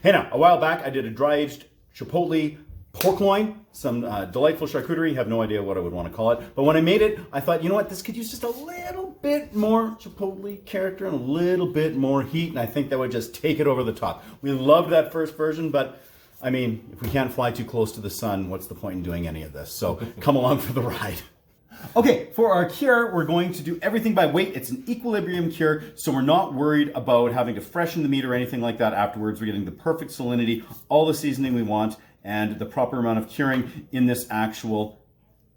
Hey now, a while back I did a dry-aged Chipotle pork loin, some delightful charcuterie. Have no idea what I would want to call it. But when I made it, I thought, you know what, this could use just a little bit more Chipotle character and a little bit more heat, and I think that would just take it over the top. We loved that first version, but I mean, if we can't fly too close to the sun, what's the point in doing any of this? So come along for the ride. Okay, for our cure, we're going to do everything by weight. It's an equilibrium cure, so we're not worried about having to freshen the meat or anything like that afterwards. We're getting the perfect salinity, all the seasoning we want, and the proper amount of curing in this actual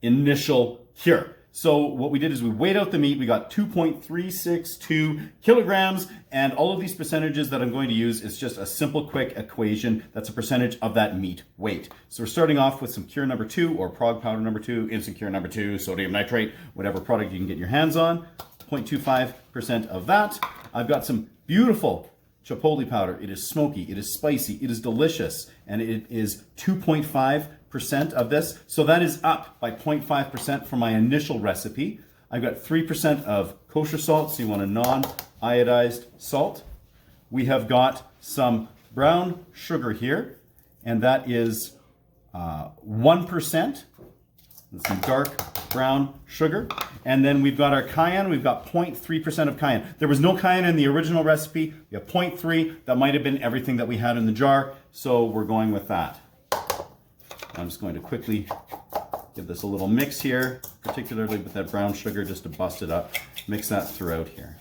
initial cure. So what we did is we weighed out the meat. We got 2.362 kilograms, and all of these percentages that I'm going to use is just a simple, quick equation. That's a percentage of that meat weight. So we're starting off with some cure number 2, or Prague Powder number 2, instant cure number 2, sodium nitrate, whatever product you can get your hands on. 0.25% of that. I've got some beautiful Chipotle powder. It is smoky, it is spicy, it is delicious, and it is 2.5% of this. So that is up by 0.5% from my initial recipe. I've got 3% of kosher salt, so you want a non-iodized salt. We have got some brown sugar here, and that is 1%. That's some dark brown sugar. And then we've got our cayenne. We've got 0.3% of cayenne. There was no cayenne in the original recipe. We have 0.3. That might have been everything that we had in the jar, so we're going with that. I'm just going to quickly give this a little mix here, particularly with that brown sugar, just to bust it up. Mix that throughout here.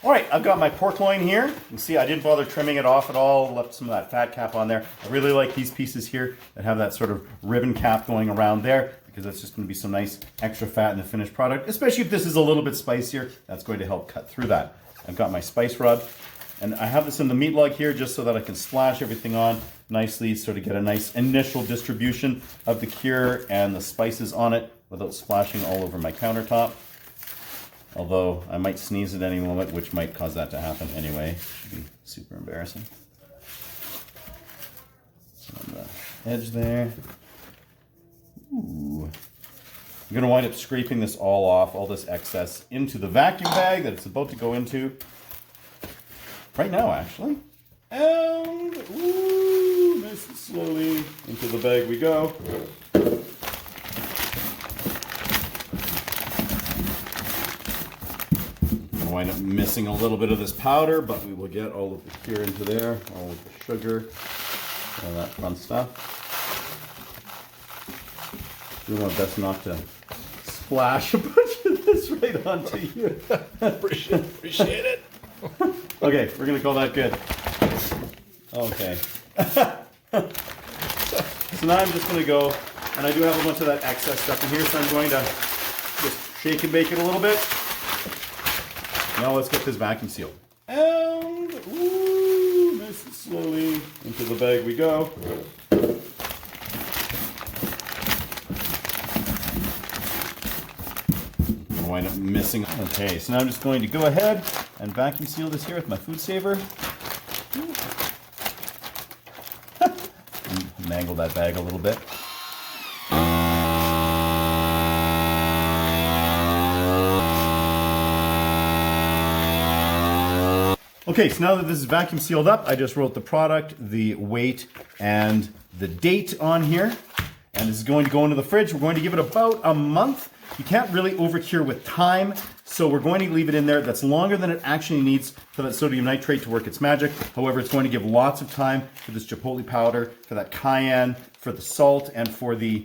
All right, I've got my pork loin here. You can see I didn't bother trimming it off at all, left some of that fat cap on there. I really like these pieces here that have that sort of ribbon cap going around there, because that's just gonna be some nice extra fat in the finished product, especially if this is a little bit spicier. That's going to help cut through that. I've got my spice rub, and I have this in the meat log here just so that I can splash everything on nicely, sort of get a nice initial distribution of the cure and the spices on it without splashing all over my countertop. Although I might sneeze at any moment, which might cause that to happen anyway. Should be super embarrassing. On the edge there. Ooh. I'm going to wind up scraping this all off, all this excess, into the vacuum bag that it's about to go into. Right now, actually. And, ooh, nice and slowly into the bag we go. Wind up missing a little bit of this powder, but we will get all of the cure into there, all of the sugar, all that fun stuff. Do my best not to splash a bunch of this right onto you. Appreciate it. Okay, we're gonna call that good. Okay. So now I'm just gonna go, and I do have a bunch of that excess stuff in here, so I'm going to just shake and bake it a little bit. Now let's get this vacuum sealed. And, ooh, nice and slowly into the bag we go. I wind up missing. Okay, so now I'm just going to go ahead and vacuum seal this here with my food saver. Mangle that bag a little bit. Okay, so now that this is vacuum sealed up, I just wrote the product, the weight, and the date on here. And this is going to go into the fridge. We're going to give it about a month. You can't really overcure with time, so we're going to leave it in there. That's longer than it actually needs for that sodium nitrate to work its magic. However, it's going to give lots of time for this Chipotle powder, for that cayenne, for the salt, and for the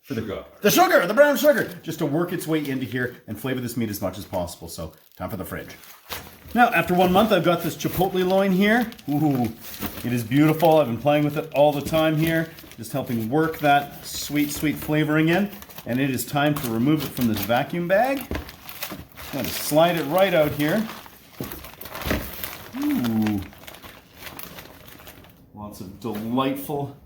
the sugar, the brown sugar, just to work its way into here and flavor this meat as much as possible. So, time for the fridge. Now, after 1 month, I've got this Chipotle loin here. Ooh, it is beautiful. I've been playing with it all the time here, just helping work that sweet, sweet flavoring in. And it is time to remove it from this vacuum bag. I'm going to slide it right out here. Ooh. Lots of delightful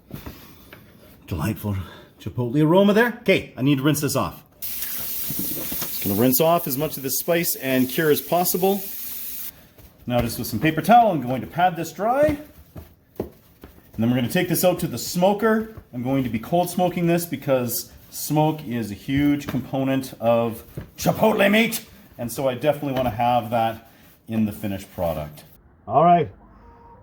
Chipotle aroma there. Okay, I need to rinse this off. Just going to rinse off as much of this spice and cure as possible. Now just with some paper towel, I'm going to pad this dry. And then we're going to take this out to the smoker. I'm going to be cold smoking this because smoke is a huge component of Chipotle meat. and so I definitely want to have that in the finished product. All right.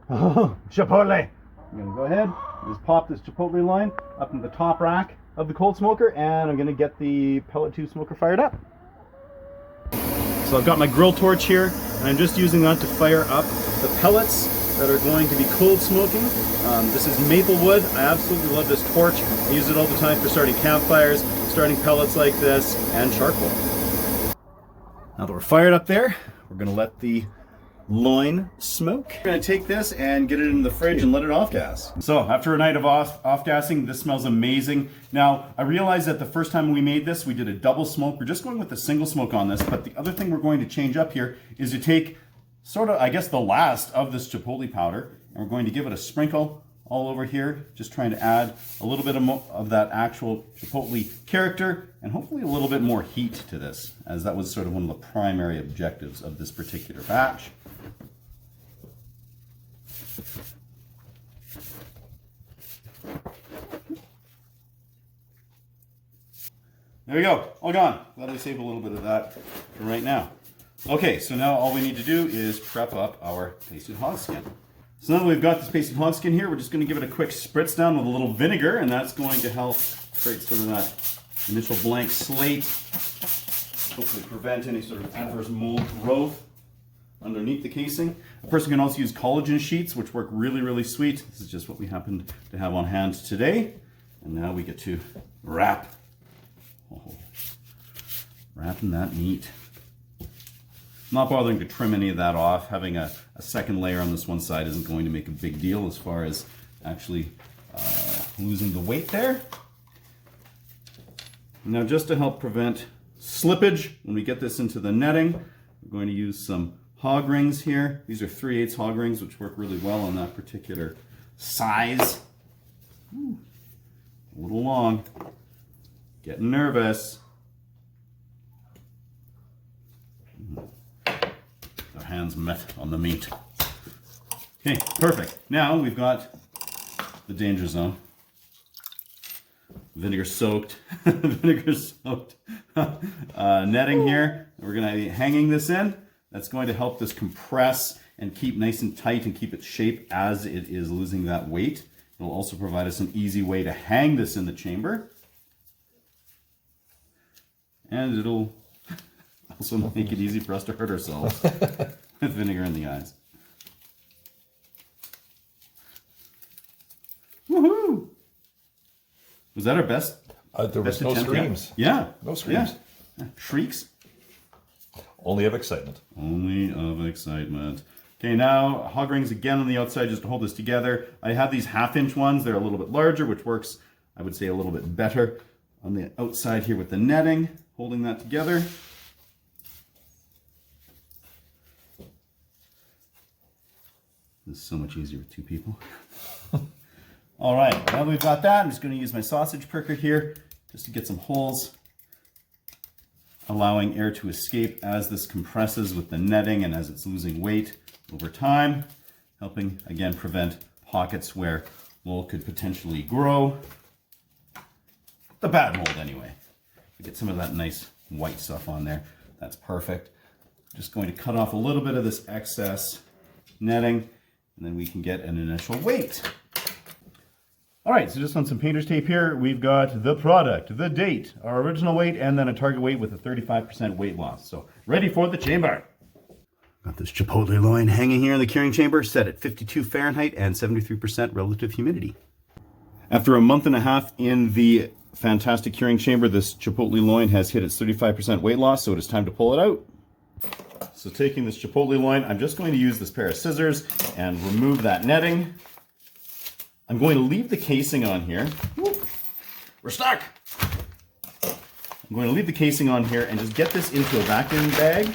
Oh, Chipotle. I'm going to go ahead, just pop this Chipotle line up into the top rack of the cold smoker, and I'm going to get the pellet tube smoker fired up. So I've got my grill torch here, and I'm just using that to fire up the pellets that are going to be cold smoking. This is maple wood. I absolutely love this torch. I use it all the time for starting campfires, starting pellets like this, and charcoal. Now that we're fired up there, we're going to let the loin smoke. We're going to take this and get it in the fridge and let it off gas. So after a night of off gassing, this smells amazing. Now I realized that the first time we made this, we did a double smoke. We're just going with a single smoke on this, but the other thing we're going to change up here is to take sort of, I guess, the last of this chipotle powder, and we're going to give it a sprinkle all over here, just trying to add a little bit of that actual chipotle character and hopefully a little bit more heat to this, as that was sort of one of the primary objectives of this particular batch. There we go, all gone. Glad we saved a little bit of that for right now. Okay, so now all we need to do is prep up our pasted hog skin. So now that we've got this pasted hog skin here, we're just going to give it a quick spritz down with a little vinegar, and that's going to help create sort of that initial blank slate, hopefully prevent any sort of adverse mold growth underneath the casing. A person can also use collagen sheets, which work really, really sweet. This is just what we happened to have on hand today. And now we get to wrap. Oh, wrapping that meat. Not bothering to trim any of that off. Having a second layer on this one side isn't going to make a big deal as far as actually losing the weight there. Now, just to help prevent slippage when we get this into the netting, we're going to use some hog rings here. These are 3/8 hog rings, which work really well on that particular size. Ooh, a little long. Getting nervous. Our hands met on the meat. Okay, perfect. Now we've got the danger zone. Vinegar soaked, netting here. We're going to be hanging this in. That's going to help this compress and keep nice and tight and keep its shape as it is losing that weight. It'll also provide us an easy way to hang this in the chamber. And it'll also make it easy for us to hurt ourselves with vinegar in the eyes. Woohoo! Was that our best? There was no screams. Yeah. No screams. Yeah. Shrieks? Only of excitement. Only of excitement. Okay, now hog rings again on the outside just to hold this together. I have these 1/2-inch ones. They're a little bit larger, which works, I would say, a little bit better on the outside here with the netting, holding that together. This is so much easier with 2 people. All right, now that we've got that, I'm just going to use my sausage pricker here just to get some holes, allowing air to escape as this compresses with the netting and as it's losing weight over time, helping, again, prevent pockets where mold could potentially grow. The bad mold, anyway. We get some of that nice white stuff on there. That's perfect. Just going to cut off a little bit of this excess netting, and then we can get an initial weight. All right, so just on some painter's tape here, we've got the product, the date, our original weight, and then a target weight with a 35% weight loss. So ready for the chamber. Got this Chipotle loin hanging here in the curing chamber, set at 52 Fahrenheit and 73% relative humidity. After a month and a half in the fantastic curing chamber, this Chipotle loin has hit its 35% weight loss, so it is time to pull it out. So taking this Chipotle loin, I'm just going to use this pair of scissors and remove that netting. I'm going to leave the casing on here. We're stuck! I'm going to leave the casing on here and just get this into a vacuum bag.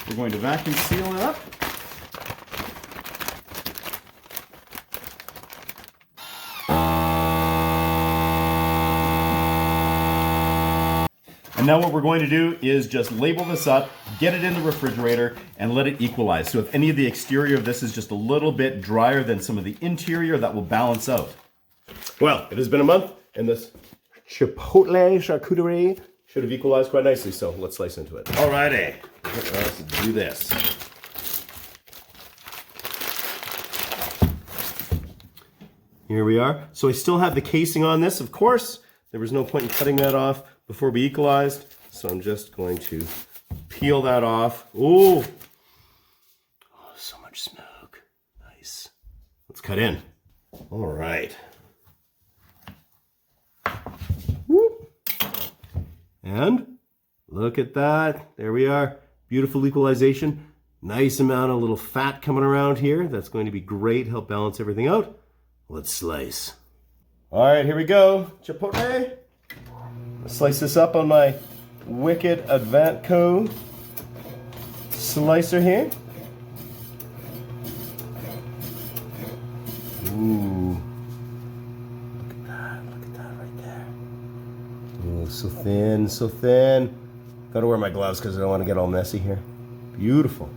We're going to vacuum seal it up. And now what we're going to do is just label this up, get it in the refrigerator, and let it equalize. So if any of the exterior of this is just a little bit drier than some of the interior, that will balance out. Well, it has been a month, and this Chipotle Charcuterie should have equalized quite nicely. So let's slice into it. Alrighty, let's do this. Here we are. So I still have the casing on this, of course. There was no point in cutting that off before we equalized. So I'm just going to peel that off. Ooh. Oh, so much smoke. Nice. Let's cut in. All right. Whoop. And look at that. There we are. Beautiful equalization. Nice amount of little fat coming around here. That's going to be great. Help balance everything out. Let's slice. All right, here we go. Chipotle. Let's slice this up on my Wicked Advantco slicer here. Ooh. Look at that right there. Ooh, so thin, so thin. Gotta wear my gloves because I don't want to get all messy here. Beautiful.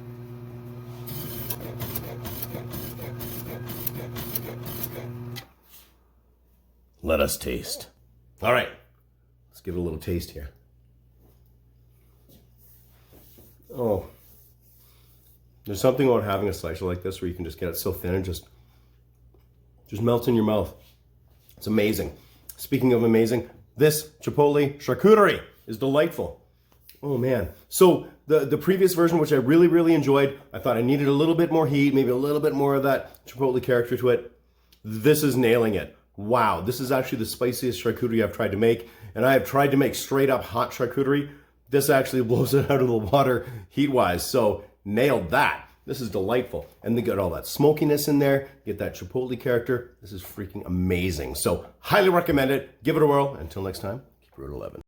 Let us taste. All right, let's give it a little taste here. Oh, there's something about having a slicer like this where you can just get it so thin and just melts in your mouth. It's amazing. Speaking of amazing, this Chipotle charcuterie is delightful. Oh man. So the previous version, which I really, really enjoyed, I thought I needed a little bit more heat, maybe a little bit more of that Chipotle character to it. This is nailing it. Wow, this is actually the spiciest charcuterie I've tried to make, and I have tried to make straight up hot charcuterie. This actually blows it out of the water heat-wise, so nailed that. This is delightful. And they got all that smokiness in there, get that Chipotle character. This is freaking amazing. So highly recommend it. Give it a whirl. Until next time, keep it at 11.